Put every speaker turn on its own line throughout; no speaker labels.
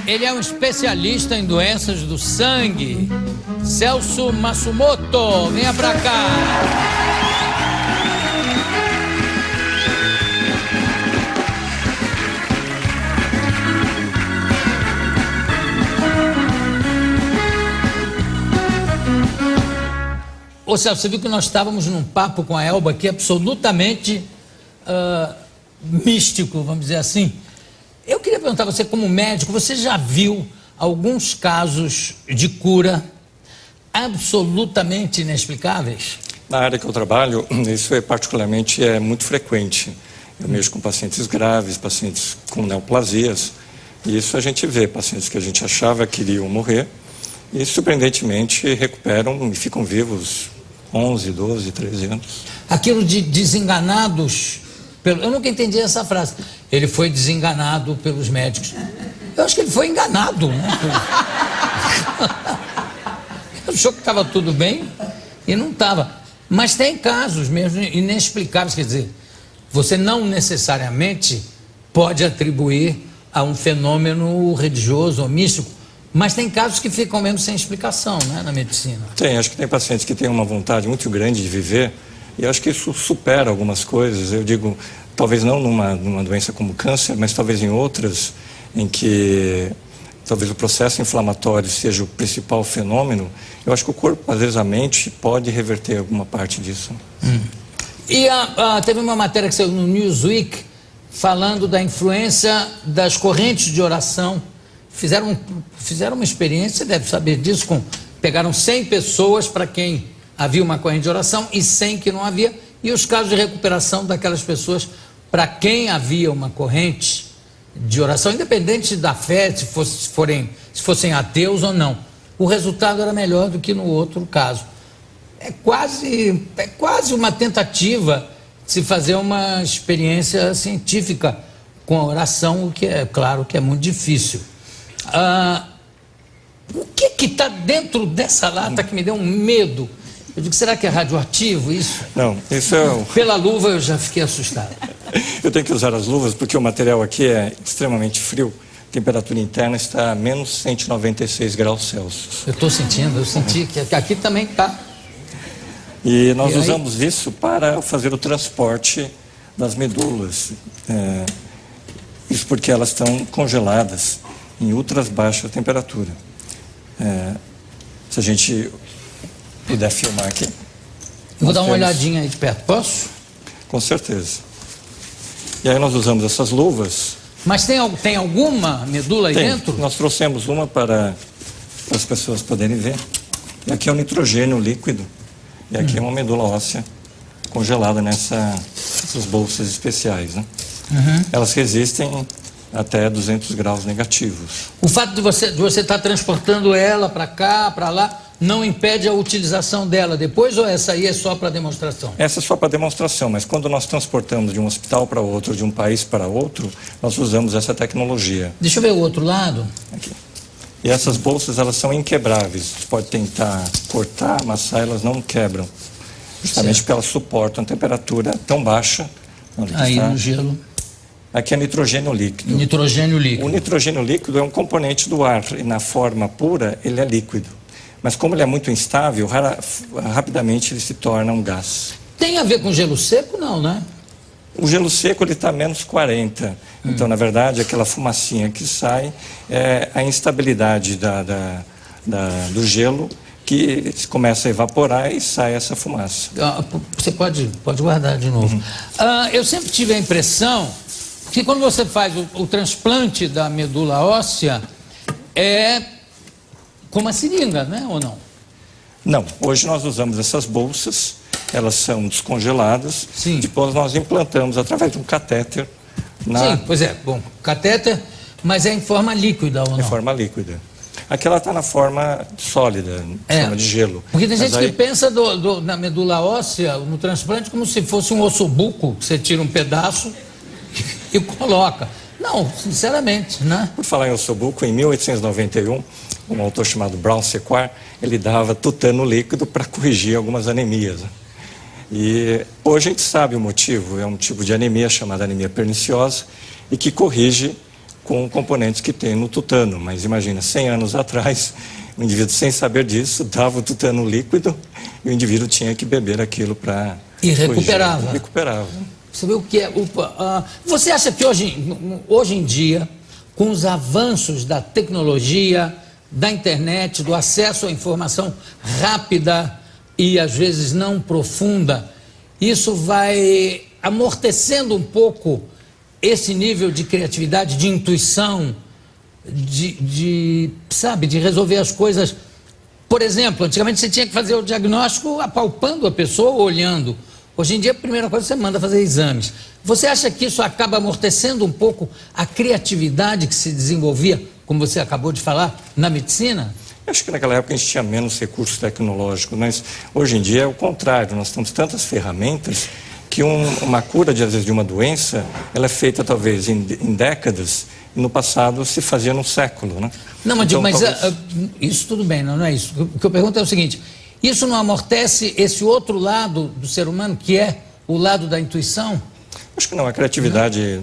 Ele é um especialista em doenças do sangue. Celso Matsumoto, venha pra cá. Ô Celso, você viu que nós estávamos num papo com a Elba aqui absolutamente místico, vamos dizer assim. Eu queria perguntar a você, como médico, você já viu alguns casos de cura absolutamente inexplicáveis?
Na área que eu trabalho, isso particularmente é muito frequente. Eu mexo com pacientes graves, pacientes com neoplasias, e isso a gente vê, pacientes que a gente achava que iriam morrer, e surpreendentemente recuperam e ficam vivos 11, 12, 13 anos. Aquilo de desenganados,
eu nunca entendi essa frase. Ele foi desenganado pelos médicos. Eu acho que ele foi enganado, né? Ele achou que estava tudo bem e não estava. Mas tem casos mesmo inexplicáveis, quer dizer, você não necessariamente pode atribuir a um fenômeno religioso ou místico, mas tem casos que ficam mesmo sem explicação, né, na medicina.
Tem, acho que tem pacientes que têm uma vontade muito grande de viver, e acho que isso supera algumas coisas. Eu digo, talvez não numa doença como câncer, mas talvez em outras, em que talvez o processo inflamatório seja o principal fenômeno. Eu acho que o corpo, às vezes a mente, pode reverter alguma parte disso.
E teve uma matéria que saiu no Newsweek falando da influência das correntes de oração. Fizeram uma experiência, você deve saber disso, pegaram 100 pessoas para quem havia uma corrente de oração e 100 que não havia, e os casos de recuperação daquelas pessoas para quem havia uma corrente de oração, independente da fé, se fossem ateus ou não. O resultado era melhor do que no outro caso. É quase uma tentativa de se fazer uma experiência científica com a oração, o que é claro que é muito difícil. O que está dentro dessa lata que me deu um medo? Eu digo, será que é radioativo isso?
Não, isso é...
Pela luva eu já fiquei assustado.
Eu tenho que usar as luvas porque o material aqui é extremamente frio. A temperatura interna está a menos 196 graus Celsius.
Eu senti que aqui também está.
E nós usamos isso para fazer o transporte das medulas. Isso porque elas estão congeladas em ultra baixa temperatura. Se a gente puder filmar aqui.
Vou dar uma olhadinha aí de perto, posso?
Com certeza. E aí nós usamos essas luvas.
Mas tem alguma medula aí dentro?
Nós trouxemos uma para as pessoas poderem ver. E aqui é o nitrogênio líquido. E aqui é uma medula óssea congelada nessas bolsas especiais, né? Elas resistem até 200 graus negativos.
O fato de você estar transportando ela para cá, para lá, não impede a utilização dela depois, ou essa aí é só para demonstração?
Essa é só para demonstração, mas quando nós transportamos de um hospital para outro, de um país para outro, nós usamos essa tecnologia.
Deixa eu ver o outro lado.
Aqui. E essas bolsas, elas são inquebráveis. Você pode tentar cortar, amassar, elas não quebram. Justamente porque elas suportam a temperatura tão baixa.
Aí no gelo.
Aqui é nitrogênio líquido.
Nitrogênio líquido.
O nitrogênio líquido é um componente do ar, e na forma pura ele é líquido. Mas como ele é muito instável, rapidamente ele se torna um gás.
Tem a ver com gelo seco, não, né?
O gelo seco ele está a menos 40. Então, na verdade, aquela fumacinha que sai é a instabilidade do gelo que começa a evaporar e sai essa fumaça.
Você pode guardar de novo. Eu sempre tive a impressão que quando você faz o transplante da medula óssea, é com uma seringa, né? Ou não?
Não. Hoje nós usamos essas bolsas, elas são descongeladas.
Sim.
Depois nós implantamos através de um catéter.
Sim, pois é. Bom, catéter, mas é em forma líquida ou não?
Em forma líquida. Aqui ela está na forma sólida, forma de gelo.
Porque tem gente que pensa na medula óssea, no transplante, como se fosse um ossobuco, que você tira um pedaço e coloca. Não, sinceramente, né?
Por falar em ossobuco, em 1891, um autor chamado Brown Sequard, ele dava tutano líquido para corrigir algumas anemias. E hoje a gente sabe o motivo, é um tipo de anemia chamada anemia perniciosa e que corrige com componentes que tem no tutano. Mas imagina, 100 anos atrás, o indivíduo, sem saber disso, dava o tutano líquido e o indivíduo tinha que beber aquilo para...
E recuperava.
Recuperava.
Você vê o que é... Você acha que hoje em dia, com os avanços da tecnologia, da internet, do acesso à informação rápida e às vezes não profunda, isso vai amortecendo um pouco esse nível de criatividade, de intuição, sabe, de resolver as coisas. Por exemplo, antigamente você tinha que fazer o diagnóstico apalpando a pessoa, olhando. Hoje em dia, a primeira coisa, você manda fazer exames. Você acha que isso acaba amortecendo um pouco a criatividade que se desenvolvia, como você acabou de falar, na medicina?
Acho que naquela época a gente tinha menos recursos tecnológicos, mas hoje em dia é o contrário. Nós temos tantas ferramentas que uma cura, às vezes, de uma doença, ela é feita talvez em décadas, e no passado se fazia num século, né?
Não, mas,
então,
isso tudo bem, não é isso. O que eu pergunto é o seguinte, isso não amortece esse outro lado do ser humano, que é o lado da intuição?
Acho que não, a criatividade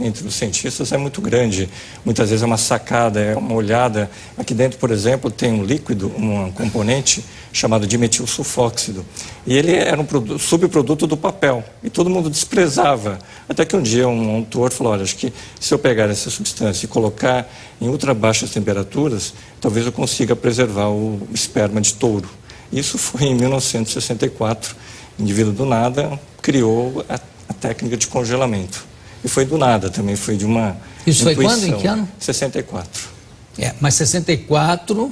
entre os cientistas é muito grande. Muitas vezes é uma sacada, é uma olhada. Aqui dentro, por exemplo, tem um líquido, um componente chamado dimetilsulfóxido. E ele era um subproduto do papel. E todo mundo desprezava. Até que um dia um autor falou, olha, acho que se eu pegar essa substância e colocar em ultra baixas temperaturas, talvez eu consiga preservar o esperma de touro. Isso foi em 1964. O indivíduo do nada criou a técnica de congelamento. E foi do nada também, foi de uma
Isso
intuição.
foi quando? Em que ano?
64.
Mas 64,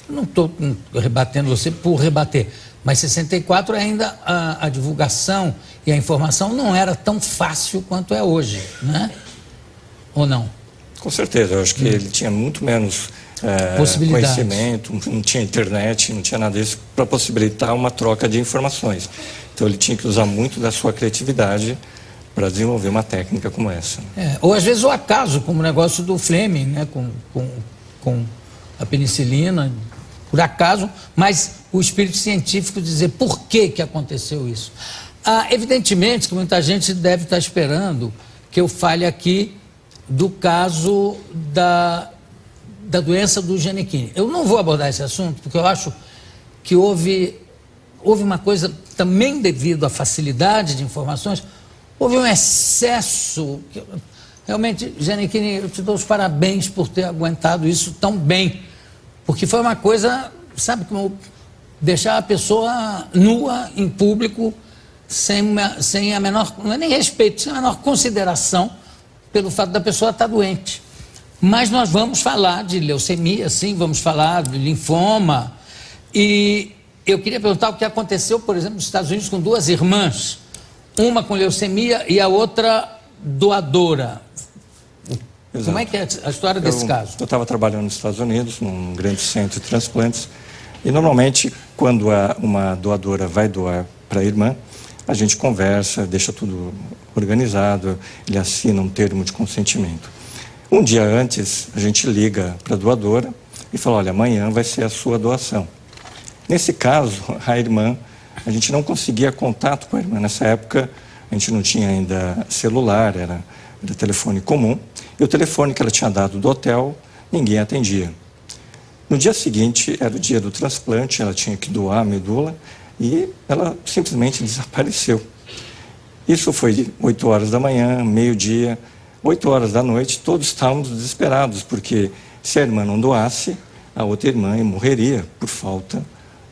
não estou rebatendo você por rebater, mas 64 ainda a divulgação e a informação não era tão fácil quanto é hoje, né? Ou não?
Com certeza, eu acho que ele tinha muito menos conhecimento, não tinha internet, não tinha nada disso para possibilitar uma troca de informações. Então ele tinha que usar muito da sua criatividade para desenvolver uma técnica como essa.
Ou às vezes o acaso, como o negócio do Fleming, né, com a penicilina, por acaso, mas o espírito científico dizer por que aconteceu isso. Evidentemente que muita gente deve estar esperando que eu fale aqui do caso da doença do Giannichini. Eu não vou abordar esse assunto, porque eu acho que houve uma coisa, também devido à facilidade de informações, houve um excesso. Realmente, Giannichini, eu te dou os parabéns por ter aguentado isso tão bem, porque foi uma coisa, sabe, como deixar a pessoa nua em público, sem a menor, não é nem respeito, sem a menor consideração pelo fato da pessoa estar doente. Mas nós vamos falar de leucemia, sim, vamos falar de linfoma. E eu queria perguntar o que aconteceu, por exemplo, nos Estados Unidos com duas irmãs, uma com leucemia e a outra doadora. Exato. Como é que é a história desse caso?
Eu estava trabalhando nos Estados Unidos, num grande centro de transplantes, e normalmente, quando uma doadora vai doar para a irmã, a gente conversa, deixa tudo organizado, ele assina um termo de consentimento. Um dia antes, a gente liga para a doadora e fala, olha, amanhã vai ser a sua doação. Nesse caso, a irmã, a gente não conseguia contato com a irmã. Nessa época, a gente não tinha ainda celular, era telefone comum. E o telefone que ela tinha dado do hotel, ninguém atendia. No dia seguinte, era o dia do transplante, ela tinha que doar a medula e ela simplesmente desapareceu. Isso foi de 8 horas da manhã, meio-dia, 8 horas da noite, todos estávamos desesperados, porque se a irmã não doasse, a outra irmã morreria por falta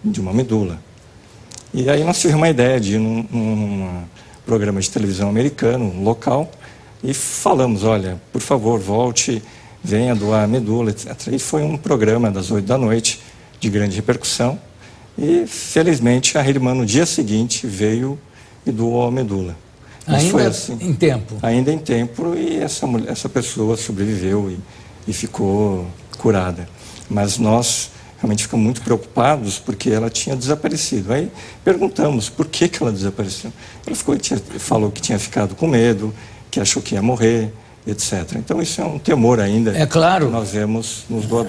de uma medula. E aí nós tivemos uma ideia de ir num programa de televisão americano, local, e falamos, olha, por favor, volte, venha doar a medula, etc. E foi um programa das 8 da noite, de grande repercussão, e felizmente a irmã no dia seguinte veio e doou a medula. Mas
ainda
foi assim,
em tempo?
Ainda em tempo, e essa pessoa sobreviveu e ficou curada. Mas nós realmente ficamos muito preocupados porque ela tinha desaparecido. Aí perguntamos por que ela desapareceu. Ela falou que tinha ficado com medo, que achou que ia morrer, etc. Então isso é um temor ainda,
é claro,
que nós vemos nos doadores.